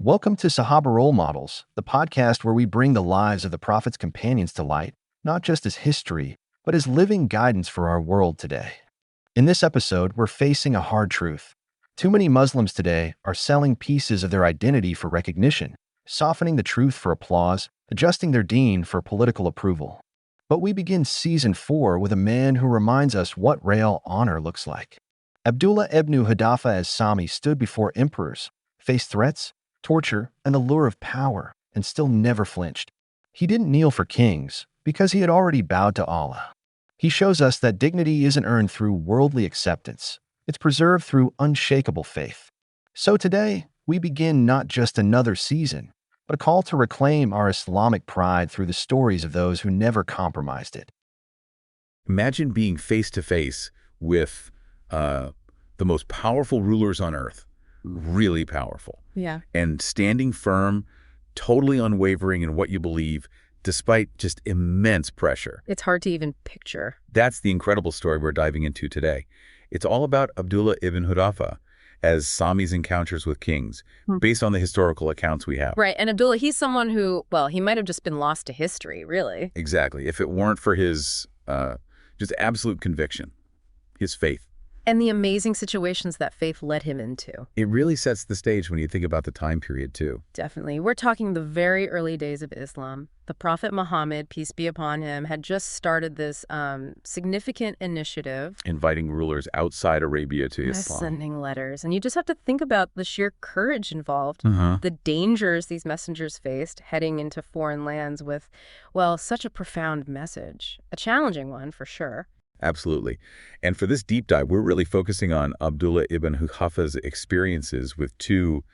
Welcome to Sahaba Role Models, the podcast where we bring the lives of the Prophet's companions to light, not just as history, but as living guidance for our world today. In this episode, we're facing a hard truth. Too many Muslims today are selling pieces of their identity for recognition, softening the truth for applause, adjusting their deen for political approval. But we begin Season 4 with a man who reminds us what real honor looks like. Abdullah ibn Hudhafah as-Sahmi stood before emperors, faced threats, torture, and the lure of power, and still never flinched. He didn't kneel for kings because he had already bowed to Allah. He shows us that dignity isn't earned through worldly acceptance. It's preserved through unshakable faith. So today, we begin not just another season, but a call to reclaim our Islamic pride through the stories of those who never compromised it. Imagine being face to face with the most powerful rulers on earth, really powerful. Yeah. And standing firm, totally unwavering in what you believe, despite just immense pressure. It's hard to even picture. That's the incredible story we're diving into today. It's all about Abdullah ibn Hudhafah as Sahmi's encounters with kings, based on the historical accounts we have. Right. And Abdullah, he's someone who, well, he might have just been lost to history, really. Exactly. If it weren't for his just absolute conviction, his faith. And the amazing situations that faith led him into. It really sets the stage when you think about the time period, too. Definitely. We're talking the very early days of Islam. The Prophet Muhammad, peace be upon him, had just started this significant initiative. Inviting rulers outside Arabia to Islam. Sending letters. And you just have to think about the sheer courage involved, the dangers these messengers faced heading into foreign lands with, well, such a profound message. A challenging one, for sure. Absolutely. And for this deep dive, we're really focusing on Abdullah ibn Hudhafah's experiences with two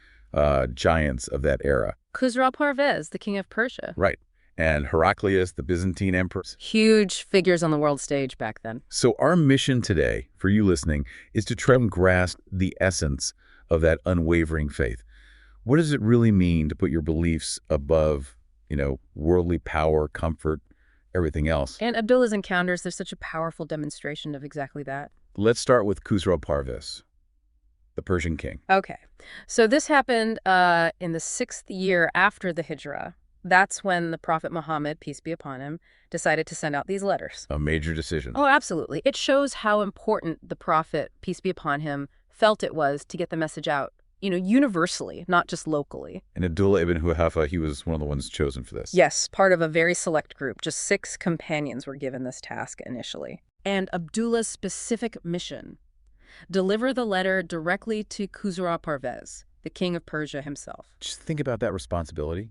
giants of that era. Khusraw Parvez, the king of Persia. Right. And Heraclius, the Byzantine emperor. Huge figures on the world stage back then. So our mission today, for you listening, is to try and grasp the essence of that unwavering faith. What does it really mean to put your beliefs above, worldly power, comfort, everything else? And Abdullah's encounters, there's such a powerful demonstration of exactly that. Let's start with Khusraw Parvez, the Persian king. Okay. So this happened in the 6th year after the Hijrah. That's when the Prophet Muhammad, peace be upon him, decided to send out these letters. A major decision. Oh, absolutely. It shows how important the Prophet, peace be upon him, felt it was to get the message out, universally, not just locally. And Abdullah ibn Hudhafah, he was one of the ones chosen for this. Yes, part of a very select group. Just 6 companions were given this task initially. And Abdullah's specific mission: deliver the letter directly to Khusraw Parvez, the king of Persia himself. Just think about that responsibility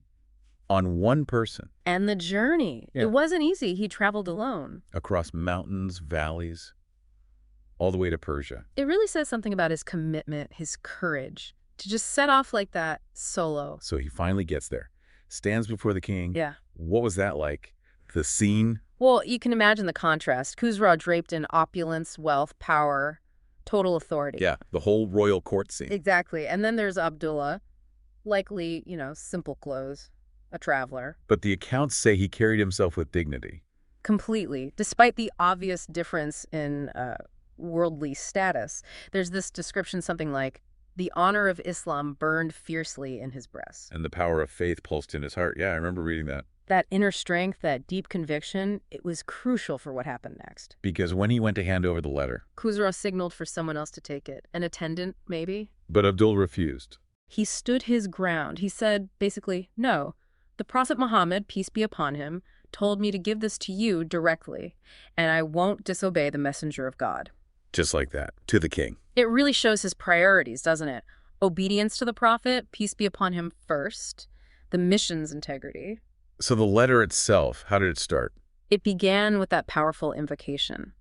on one person. And the journey. Yeah. It wasn't easy. He traveled alone. Across mountains, valleys, all the way to Persia. It really says something about his commitment, his courage, to just set off like that solo. So he finally gets there, stands before the king. Yeah. What was that like? The scene? Well, you can imagine the contrast. Khusraw draped in opulence, wealth, power, total authority. Yeah, the whole royal court scene. Exactly. And then there's Abdullah, likely, simple clothes, a traveler. But the accounts say he carried himself with dignity. Completely. Despite the obvious difference in worldly status, there's this description, something like, the honor of Islam burned fiercely in his breast. And the power of faith pulsed in his heart. Yeah, I remember reading that. That inner strength, that deep conviction, it was crucial for what happened next. Because when he went to hand over the letter, Khusraw signaled for someone else to take it. An attendant, maybe? but Abdul refused. He stood his ground. He said, basically, no. The Prophet Muhammad, peace be upon him, told me to give this to you directly, and I won't disobey the messenger of God. Just like that, to the king. It really shows his priorities, doesn't it? Obedience to the Prophet, peace be upon him first, the mission's integrity. So the letter itself, how did it start? It began with that powerful invocation.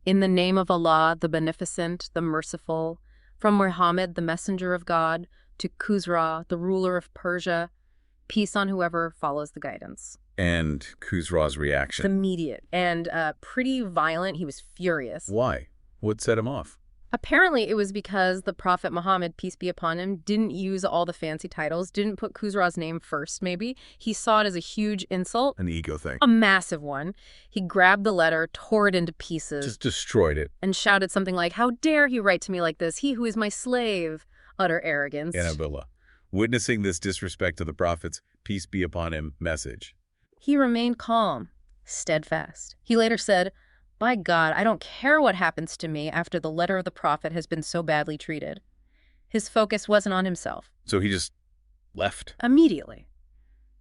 In the name of Allah, the Beneficent, the Merciful, from Muhammad, the messenger of God, to Khusraw, the ruler of Persia, peace on whoever follows the guidance. And Khusraw's reaction? Immediate and pretty violent. He was furious. Why? What set him off? Apparently, it was because the Prophet Muhammad, peace be upon him, didn't use all the fancy titles, didn't put Khusraw's name first, maybe. He saw it as a huge insult. An ego thing. A massive one. He grabbed the letter, tore it into pieces. Just destroyed it. And shouted something like, "How dare he write to me like this? He who is my slave." Utter arrogance. And Abdullah, witnessing this disrespect to the Prophet's peace be upon him message. He remained calm, steadfast. He later said, "By God, I don't care what happens to me after the letter of the Prophet has been so badly treated." His focus wasn't on himself. So he just left. Immediately.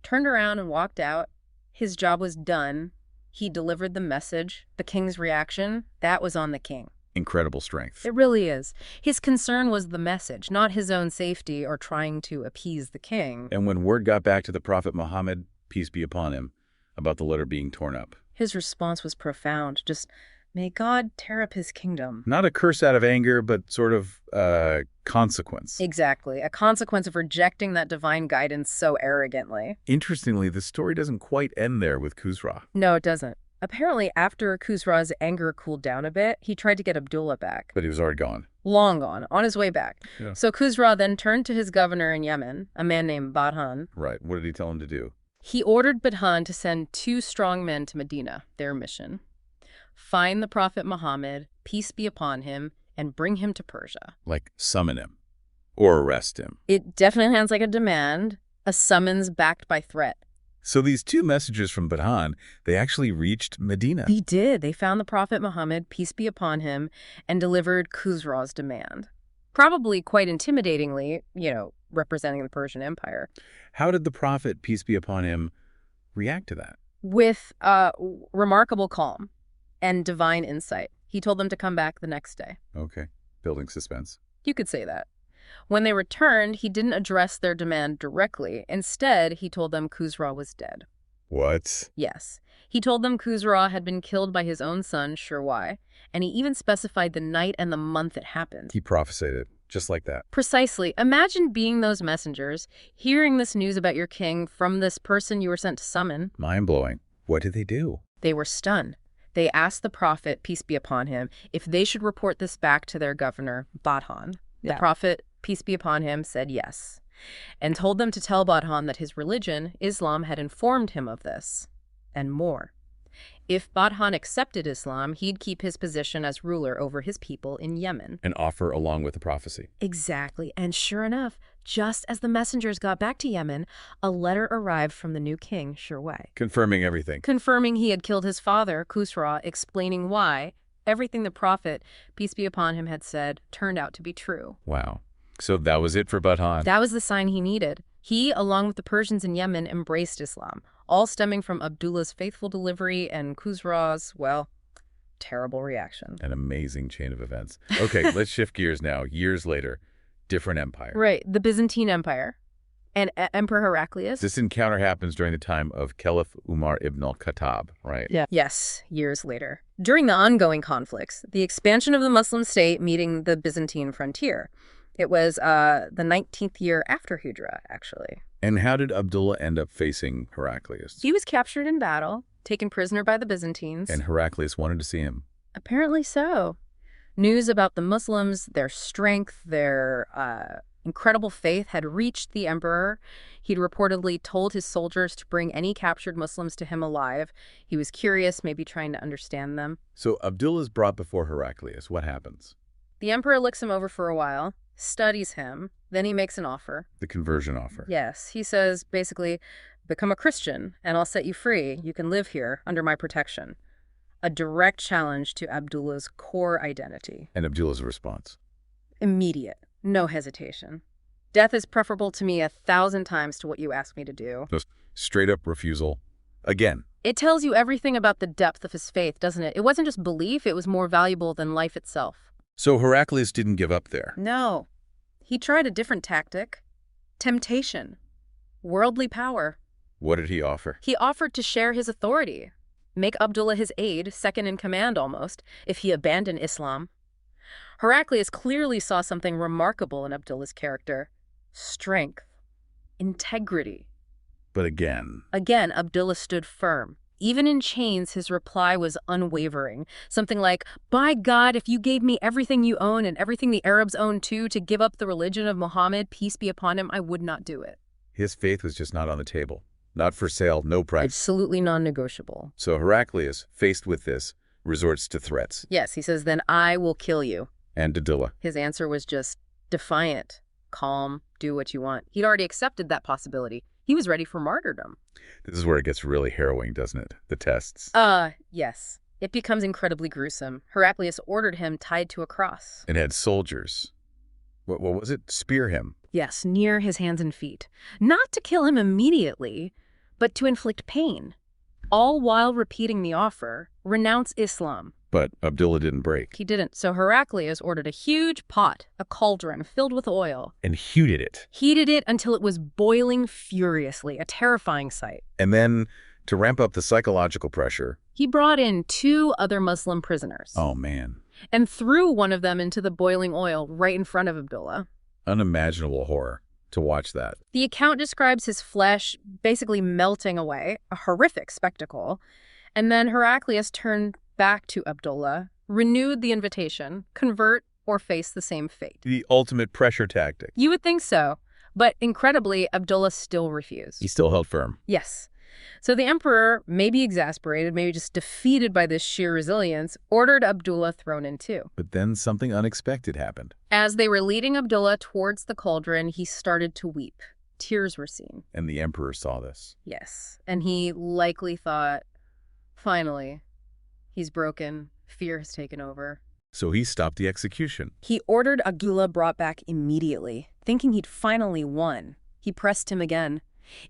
Turned around and walked out. His job was done. He delivered the message. The king's reaction, that was on the king. Incredible strength. It really is. His concern was the message, not his own safety or trying to appease the king. And when word got back to the Prophet Muhammad, peace be upon him, about the letter being torn up, His response was profound. Just, may God tear up his kingdom. not a curse out of anger, but sort of consequence. Exactly. A consequence of rejecting that divine guidance so arrogantly. Interestingly, the story doesn't quite end there with Khusra. No, it doesn't. Apparently, after Khusra's anger cooled down a bit, he tried to get Abdullah back. But he was already gone. Long gone, on his way back. Yeah. So Khusra then turned to his governor in Yemen, a man named Badhan. Right. What did he tell him to do? He ordered Badhan to send 2 strong men to Medina, their mission. Find the Prophet Muhammad, peace be upon him, and bring him to Persia. Like, summon him. Or arrest him. It definitely sounds like a demand, a summons backed by threat. So these 2 messengers from Badhan, they actually reached Medina. They did. They found the Prophet Muhammad, peace be upon him, and delivered Khusra's demand. Probably quite intimidatingly, representing the Persian Empire. How did the Prophet, peace be upon him, react to that? With remarkable calm and divine insight. He told them to come back the next day. Okay. Building suspense. You could say that. When they returned, he didn't address their demand directly. Instead, he told them Khusra was dead. What? Yes. He told them Khusra had been killed by his own son, Shirwai, and he even specified the night and the month it happened. He prophesied it, just like that. Precisely. Imagine being those messengers, hearing this news about your king from this person you were sent to summon. Mind-blowing. What did they do? They were stunned. They asked the Prophet, peace be upon him, if they should report this back to their governor, Badhan. The Prophet, peace be upon him, said yes, and told them to tell Badhan that his religion, Islam, had informed him of this, and more. If Badhan accepted Islam, he'd keep his position as ruler over his people in Yemen. An offer along with the prophecy. Exactly, and sure enough, just as the messengers got back to Yemen, a letter arrived from the new king, Shirwai. Confirming everything. Confirming he had killed his father, Khusra, explaining why everything the Prophet, peace be upon him, had said turned out to be true. Wow. So that was it for Badhan. That was the sign he needed. He, along with the Persians in Yemen, embraced Islam, all stemming from Abdullah's faithful delivery and Khusra's, well, terrible reaction. An amazing chain of events. Okay, let's shift gears now. Years later, different empire. Right, the Byzantine Empire and Emperor Heraclius. This encounter happens during the time of Caliph Umar ibn al-Khattab, right? Yeah. Yes, years later. During the ongoing conflicts, the expansion of the Muslim state meeting the Byzantine frontier. It was the 19th year after Hijra, actually. And how did Abdullah end up facing Heraclius? He was captured in battle, taken prisoner by the Byzantines. And Heraclius wanted to see him. Apparently so. News about the Muslims, their strength, their incredible faith had reached the emperor. He'd reportedly told his soldiers to bring any captured Muslims to him alive. He was curious, maybe trying to understand them. So Abdullah's brought before Heraclius. What happens? The emperor looks him over for a while, studies him, then he makes an offer. The conversion offer. Yes, he says, basically, become a Christian and I'll set you free. You can live here under my protection. A direct challenge to Abdullah's core identity. And Abdullah's response? Immediate. No hesitation. Death is preferable to me 1,000 times to what you ask me to do. Just straight up refusal. Again. It tells you everything about the depth of his faith, doesn't it? It wasn't just belief, it was more valuable than life itself. So Heraclius didn't give up there. No. He tried a different tactic. Temptation. Worldly power. What did he offer? He offered to share his authority. Make Abdullah his aide, second in command almost, if he abandoned Islam. Heraclius clearly saw something remarkable in Abdullah's character. Strength. Integrity. But again. Again, Abdullah stood firm. Even in chains, his reply was unwavering. Something like, by God, if you gave me everything you own and everything the Arabs own too to give up the religion of Muhammad, peace be upon him, I would not do it. His faith was just not on the table. Not for sale, no price. Absolutely non-negotiable. So Heraclius, faced with this, resorts to threats. Yes, he says, then I will kill you. And Abdullah. His answer was just defiant, calm, do what you want. He'd already accepted that possibility. He was ready for martyrdom. This is where it gets really harrowing, doesn't it? The tests. Yes. It becomes incredibly gruesome. Heraclius ordered him tied to a cross. And had soldiers. What was it? Spear him. Yes, near his hands and feet. Not to kill him immediately, but to inflict pain. All while repeating the offer, renounce Islam. But Abdullah didn't break. He didn't, so Heraclius ordered a huge pot, a cauldron filled with oil. And heated it. Heated it until it was boiling furiously, a terrifying sight. And then, to ramp up the psychological pressure... He brought in 2 other Muslim prisoners. Oh, man. And threw one of them into the boiling oil right in front of Abdullah. Unimaginable horror to watch that. The account describes his flesh basically melting away, a horrific spectacle. And then Heraclius turned back to Abdullah, renewed the invitation, convert or face the same fate. The ultimate pressure tactic. You would think so, but incredibly, Abdullah still refused. He still held firm. Yes. So the emperor, maybe exasperated, maybe just defeated by this sheer resilience, ordered Abdullah thrown in too. But then something unexpected happened. As they were leading Abdullah towards the cauldron, he started to weep. Tears were seen. And the emperor saw this. Yes. And he likely thought, finally, he's broken. Fear has taken over. So he stopped the execution. He ordered Abdullah brought back immediately, thinking he'd finally won. He pressed him again.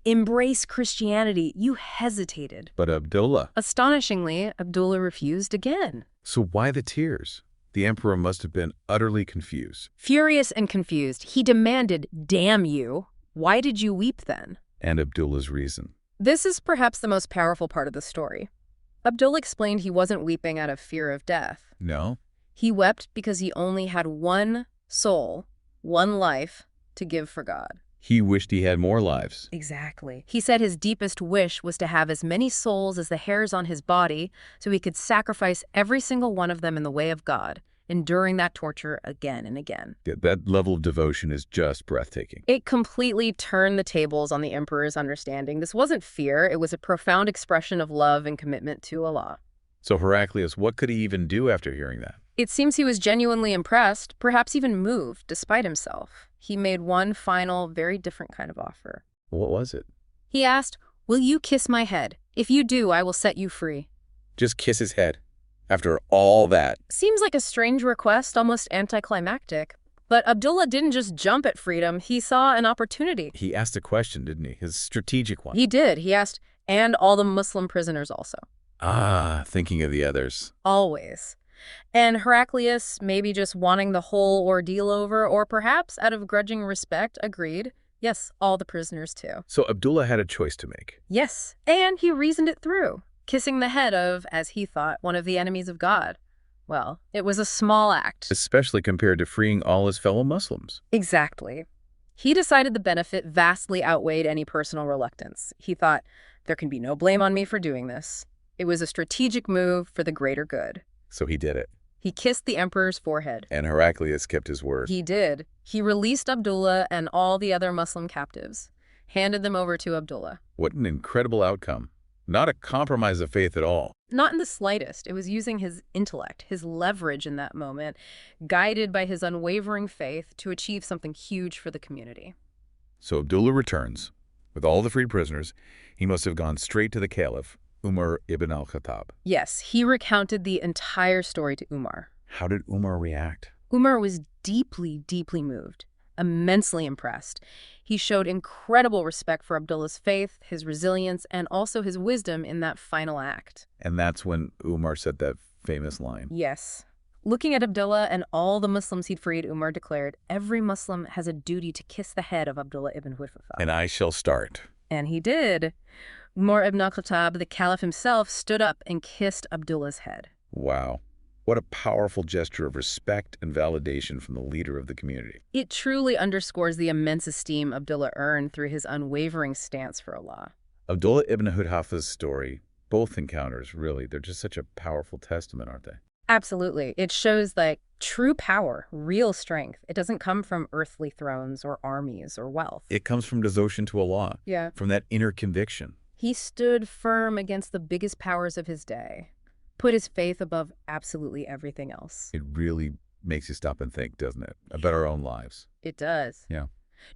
Embrace Christianity. You hesitated. But Abdullah... Astonishingly, Abdullah refused again. So why the tears? The emperor must have been utterly confused. Furious and confused, he demanded, "Damn you. Why did you weep then?" And Abdullah's reason. This is perhaps the most powerful part of the story. Abdullah explained he wasn't weeping out of fear of death. No? He wept because he only had one soul, one life, to give for God. He wished he had more lives. Exactly. He said his deepest wish was to have as many souls as the hairs on his body so he could sacrifice every single one of them in the way of God, enduring that torture again and again. Yeah, that level of devotion is just breathtaking. It completely turned the tables on the emperor's understanding. This wasn't fear. It was a profound expression of love and commitment to Allah. So Heraclius, what could he even do after hearing that? It seems he was genuinely impressed, perhaps even moved, despite himself. He made one final, very different kind of offer. What was it? He asked, "Will you kiss my head? If you do, I will set you free." Just kiss his head. After all that. Seems like a strange request, almost anticlimactic. But Abdullah didn't just jump at freedom. He saw an opportunity. He asked a question, didn't he? His strategic one. He did. He asked, "And all the Muslim prisoners also." Thinking of the others. Always. And Heraclius, maybe just wanting the whole ordeal over, or perhaps out of grudging respect, agreed. Yes, all the prisoners too. So Abdullah had a choice to make. Yes, and he reasoned it through, kissing the head of, as he thought, one of the enemies of God. Well, it was a small act. Especially compared to freeing all his fellow Muslims. Exactly. He decided the benefit vastly outweighed any personal reluctance. He thought, there can be no blame on me for doing this. It was a strategic move for the greater good. So he did it. He kissed the emperor's forehead. And Heraclius kept his word. He did. He released Abdullah and all the other Muslim captives, handed them over to Abdullah. What an incredible outcome. Not a compromise of faith at all. Not in the slightest. It was using his intellect, his leverage in that moment, guided by his unwavering faith to achieve something huge for the community. So Abdullah returns. With all the freed prisoners, he must have gone straight to the caliph, Umar ibn al-Khattab. Yes, he recounted the entire story to Umar. How did Umar react? Umar was deeply, deeply moved, immensely impressed. He showed incredible respect for Abdullah's faith, his resilience, and also his wisdom in that final act. And that's when Umar said that famous line. Yes. Looking at Abdullah and all the Muslims he'd freed, Umar declared, every Muslim has a duty to kiss the head of Abdullah ibn Hudhafah. And I shall start. And he did. Umar ibn al-Khattab, the caliph himself, stood up and kissed Abdullah's head. Wow. What a powerful gesture of respect and validation from the leader of the community. It truly underscores the immense esteem Abdullah earned through his unwavering stance for Allah. Abdullah ibn Hudhafah's story, both encounters, really, they're just such a powerful testament, aren't they? Absolutely. It shows like true power, real strength. It doesn't come from earthly thrones or armies or wealth. It comes from devotion to Allah. Yeah. From that inner conviction. He stood firm against the biggest powers of his day, put his faith above absolutely everything else. It really, Makes you stop and think, doesn't it? About our own lives. It does. Yeah.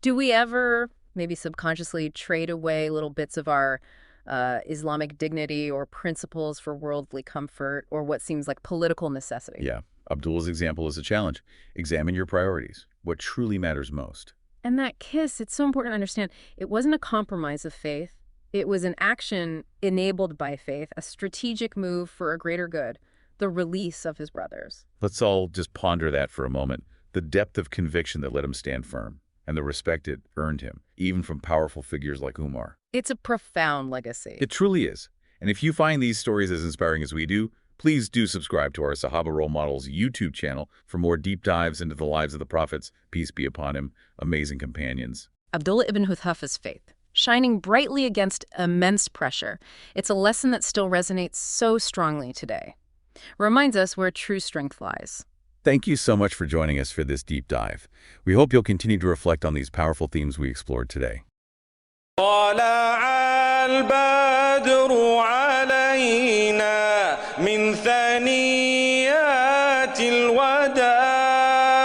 Do we ever, maybe subconsciously, trade away little bits of our Islamic dignity or principles for worldly comfort or what seems like political necessity? Yeah. Abdullah's example is a challenge. Examine your priorities. What truly matters most. And that kiss, it's so important to understand, it wasn't a compromise of faith. It was an action enabled by faith, a strategic move for a greater good, the release of his brothers. Let's all just ponder that for a moment. The depth of conviction that let him stand firm, and the respect it earned him, even from powerful figures like Umar. It's a profound legacy. It truly is. And if you find these stories as inspiring as we do, please do subscribe to our Sahaba Role Models YouTube channel for more deep dives into the lives of the prophets, peace be upon him, amazing companions. Abdullah ibn Hudhafah's faith, shining brightly against immense pressure. It's a lesson that still resonates so strongly today. Reminds us where true strength lies. Thank you so much for joining us for this deep dive. We hope you'll continue to reflect on these powerful themes we explored today. طلع البدر علينا من ثنيات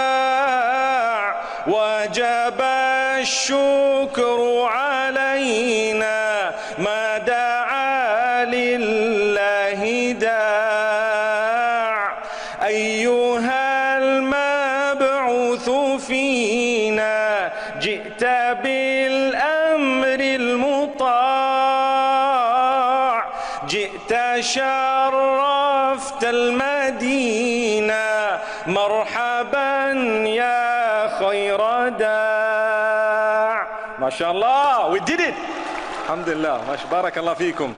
الوداع وجب الشكر علينا ما دعا لله داع أيها المبعوث فينا جئت بالأمر المطاع جئت شرفت المدينة مرحبا يا خير داع ما شاء الله we did it الحمد لله ما شاء بارك الله فيكم